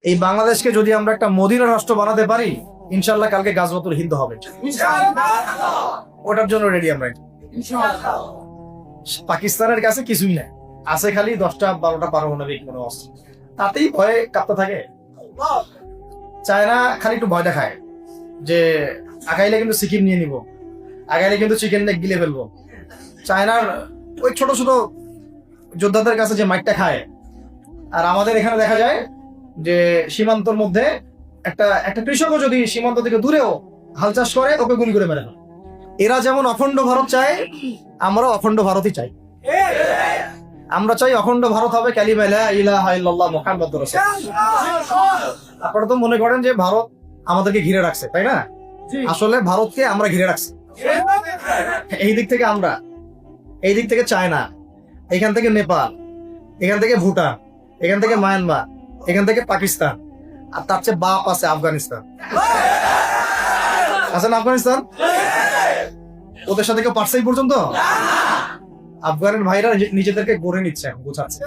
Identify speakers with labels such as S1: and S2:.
S1: এই বাংলাদেশকে যদি আমরা একটা মদিনা রাষ্ট্র বানাতে পারি, ইনশাল্লাহ কালকে গাজওয়াতুল হিন্দ হবে। ওটার জন্য রেডি আমরা। পাকিস্তানের কাছে কিছুই নাই, আছে খালি 10টা 12টা পারমাণবিক কোনো অস্ত্র, তাতেই ভয়ে কাঁপতে থাকে। চায়না খালি একটু ভয় দেখায় যে আগাইলে কিন্তু সিকিম নিয়ে নিব, আগাইলে কিন্তু চিকেন নেক গিলে ফেলবো। চায়নার ওই ছোট ছোট যোদ্ধাদের কাছে যে মাইকটা খায়, আর আমাদের এখানে দেখা যায় যে সীমান্তর মধ্যে একটা কৃষকও যদি সীমান্ত থেকে দূরেও হাল চাষ করে, ওকে গুলি করে মেরে ফেলে। এরা যেমন অখণ্ড ভারত চায়, আমরা অখণ্ড ভারতই চাই। আমরা চাই অখণ্ড ভারত হবে কালিমা লা ইলাহা ইল্লাল্লাহ মুহাম্মাদুর রাসূলুল্লাহ। আপনারা তো মনে করেন যে ভারত আমাদেরকে ঘিরে রাখছে, তাই না? আসলে ভারতকে আমরা ঘিরে রাখছি। এই দিক থেকে আমরা, এই দিক থেকে চায়না, এখান থেকে নেপাল, এখান থেকে ভুটান, এখান থেকে মায়ানমার, এখান থেকে পাকিস্তান, আর তার চেয়ে বাপ আছে আফগানিস্তান। আছে না আফগানিস্তান? ওদের সাথে কেউ পারছে এই পর্যন্ত? আফগানের ভাইরা নিজেদেরকে গড়ে নিচ্ছে, গোছাচ্ছে।